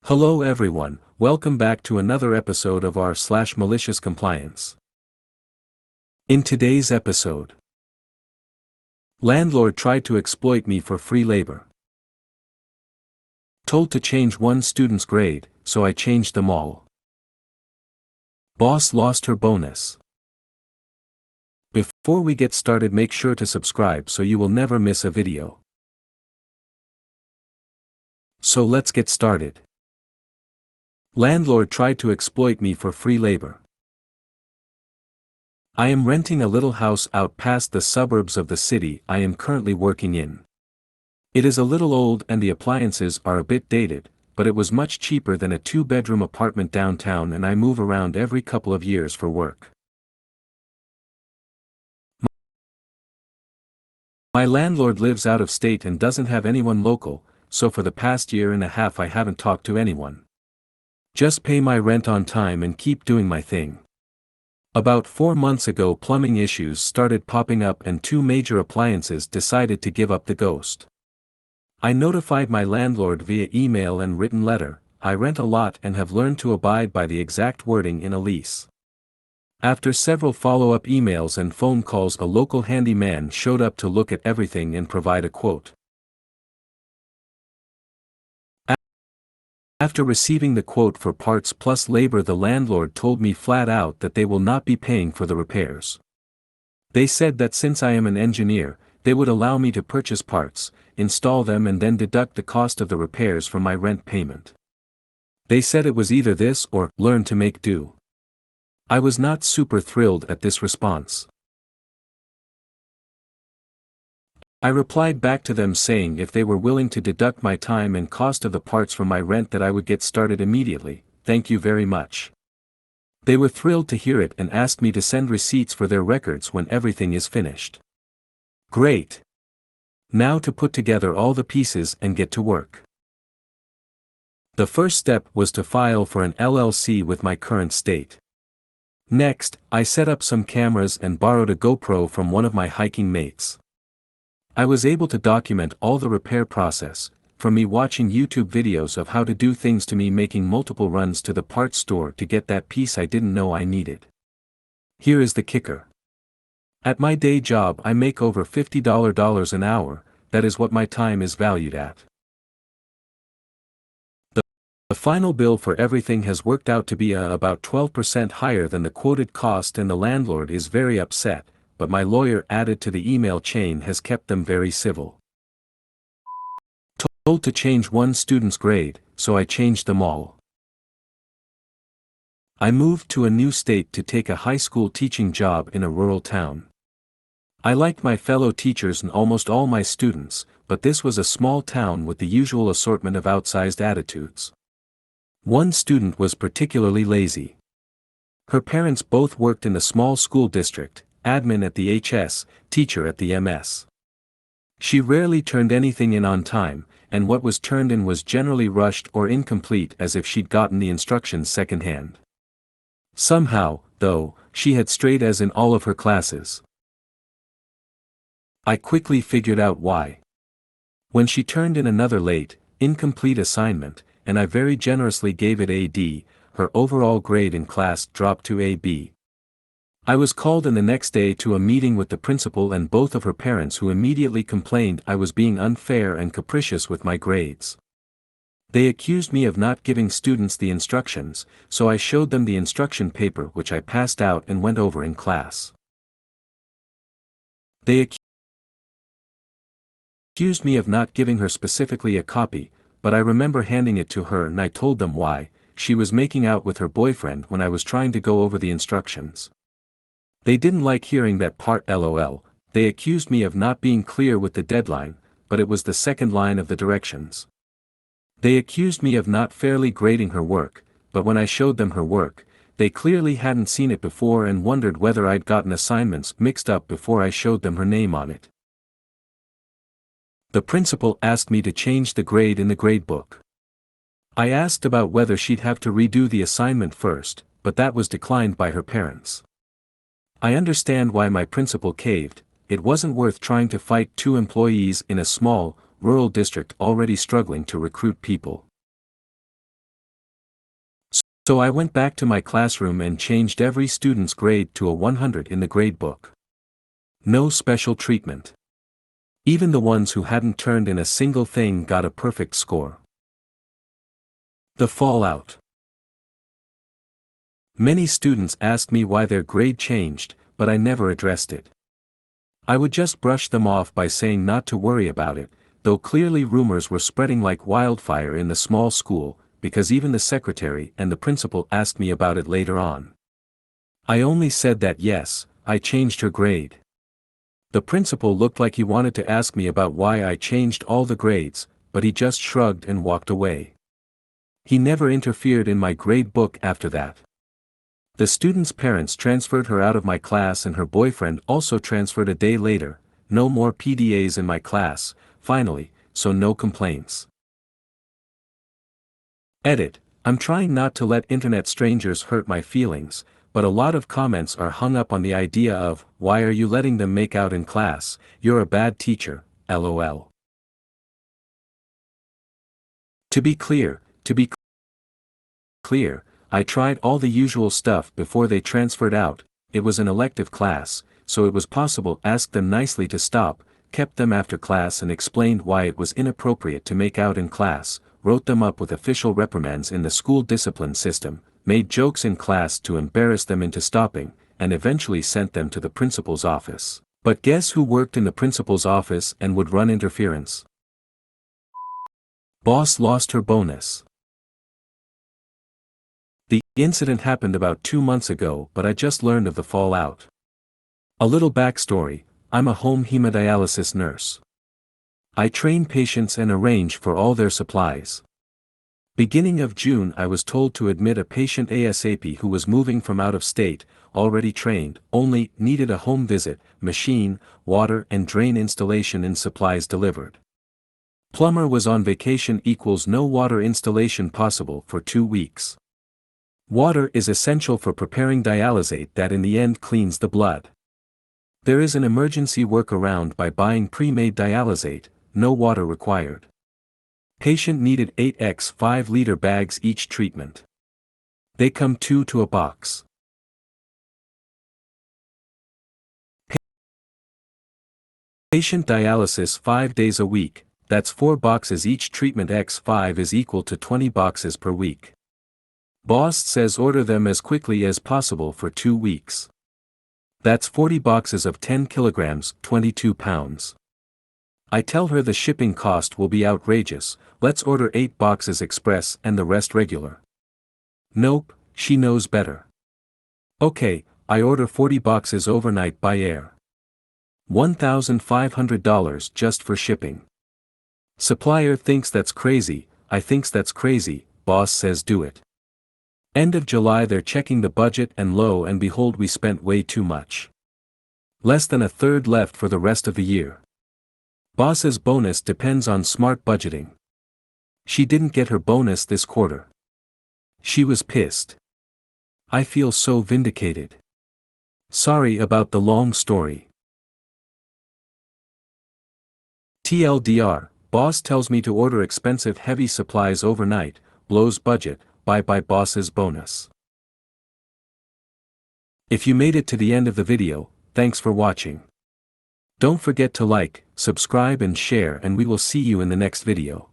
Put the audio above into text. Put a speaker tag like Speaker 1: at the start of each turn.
Speaker 1: Hello everyone, welcome back to another episode of our Malicious Compliance. In today's episode, landlord tried to exploit me for free labor. Told to change one student's grade, so I changed them all. Boss lost her bonus. Before we get started, make sure to subscribe so you will never miss a video. So let's get started. Landlord tried to exploit me for free labor. I am renting a little house out past the suburbs of the city I am currently working in. It is a little old and the appliances are a bit dated, but it was much cheaper than a 2-bedroom apartment downtown, and I move around every couple of years for work. My landlord lives out of state and doesn't have anyone local, so for the past year and a half I haven't talked to anyone. Just pay my rent on time and keep doing my thing. About 4 months ago, plumbing issues started popping up and 2 major appliances decided to give up the ghost. I notified my landlord via email and written letter. I rent a lot and have learned to abide by the exact wording in a lease. After several follow-up emails and phone calls, a local handyman showed up to look at everything and provide a quote. After receiving the quote for parts plus labor, the landlord told me flat out that they will not be paying for the repairs. They said that since I am an engineer, they would allow me to purchase parts, install them and then deduct the cost of the repairs from my rent payment. They said it was either this or learn to make do. I was not super thrilled at this response. I replied back to them saying if they were willing to deduct my time and cost of the parts from my rent that I would get started immediately. Thank you very much. They were thrilled to hear it and asked me to send receipts for their records when everything is finished. Great. Now to put together all the pieces and get to work. The first step was to file for an LLC with my current state. Next, I set up some cameras and borrowed a GoPro from one of my hiking mates. I was able to document all the repair process, from me watching YouTube videos of how to do things to me making multiple runs to the parts store to get that piece I didn't know I needed. Here is the kicker. At my day job I make over $50 an hour, that is what my time is valued at. The final bill for everything has worked out to be about 12% higher than the quoted cost, and the landlord is very upset, but my lawyer added to the email chain has kept them very civil. Told to change one student's grade, so I changed them all. I moved to a new state to take a high school teaching job in a rural town. I liked my fellow teachers and almost all my students, but this was a small town with the usual assortment of outsized attitudes. One student was particularly lazy. Her parents both worked in the small school district, admin at the HS, teacher at the MS. She rarely turned anything in on time, and what was turned in was generally rushed or incomplete, as if she'd gotten the instructions secondhand. Somehow, though, she had straight A's in all of her classes. I quickly figured out why. When she turned in another late, incomplete assignment, and I very generously gave it a D, her overall grade in class dropped to a B. I was called in the next day to a meeting with the principal and both of her parents, who immediately complained I was being unfair and capricious with my grades. They accused me of not giving students the instructions, so I showed them the instruction paper which I passed out and went over in class. They accused me of not giving her specifically a copy, but I remember handing it to her and I told them why. She was making out with her boyfriend when I was trying to go over the instructions. They didn't like hearing that part, lol. They accused me of not being clear with the deadline, but it was the second line of the directions. They accused me of not fairly grading her work, but when I showed them her work, they clearly hadn't seen it before and wondered whether I'd gotten assignments mixed up before I showed them her name on it. The principal asked me to change the grade in the gradebook. I asked about whether she'd have to redo the assignment first, but that was declined by her parents. I understand why my principal caved. It wasn't worth trying to fight 2 employees in a small, rural district already struggling to recruit people. So I went back to my classroom and changed every student's grade to a 100 in the gradebook. No special treatment. Even the ones who hadn't turned in a single thing got a perfect score. The fallout. Many students asked me why their grade changed, but I never addressed it. I would just brush them off by saying not to worry about it, though clearly rumors were spreading like wildfire in the small school, because even the secretary and the principal asked me about it later on. I only said that yes, I changed her grade. The principal looked like he wanted to ask me about why I changed all the grades, but he just shrugged and walked away. He never interfered in my grade book after that. The student's parents transferred her out of my class and her boyfriend also transferred a day later. No more PDAs in my class, finally, so no complaints. Edit. I'm trying not to let internet strangers hurt my feelings, but a lot of comments are hung up on the idea of, why are you letting them make out in class, you're a bad teacher, lol. To be clear, I tried all the usual stuff before they transferred out. It was an elective class, so it was possible. Asked them nicely to stop, kept them after class and explained why it was inappropriate to make out in class, wrote them up with official reprimands in the school discipline system, made jokes in class to embarrass them into stopping, and eventually sent them to the principal's office. But guess who worked in the principal's office and would run interference? Boss lost her bonus. The incident happened about 2 months ago, but I just learned of the fallout. A little backstory: I'm a home hemodialysis nurse. I train patients and arrange for all their supplies. Beginning of June I was told to admit a patient ASAP who was moving from out of state, already trained, only needed a home visit, machine, water and drain installation and supplies delivered. Plumber was on vacation equals no water installation possible for 2 weeks. Water is essential for preparing dialysate that in the end cleans the blood. There is an emergency workaround by buying pre-made dialysate, no water required. Patient needed 8x 5-liter bags each treatment. They come 2 to a box. Patient dialysis 5 days a week, that's 4 boxes each. Treatment x 5 is equal to 20 boxes per week. Boss says order them as quickly as possible for 2 weeks. That's 40 boxes of 10 kilograms, 22 pounds. I tell her the shipping cost will be outrageous, let's order 8 boxes express and the rest regular. Nope, she knows better. Okay, I order 40 boxes overnight by air. $1,500 just for shipping. Supplier thinks that's crazy, I thinks that's crazy, boss says do it. End of July they're checking the budget and lo and behold we spent way too much. Less than a third left for the rest of the year. Boss's bonus depends on smart budgeting. She didn't get her bonus this quarter. She was pissed. I feel so vindicated. Sorry about the long story. TLDR, boss tells me to order expensive heavy supplies overnight, blows budget, bye boss's bonus. If you made it to the end of the video, thanks for watching. Don't forget to like, subscribe and share and we will see you in the next video.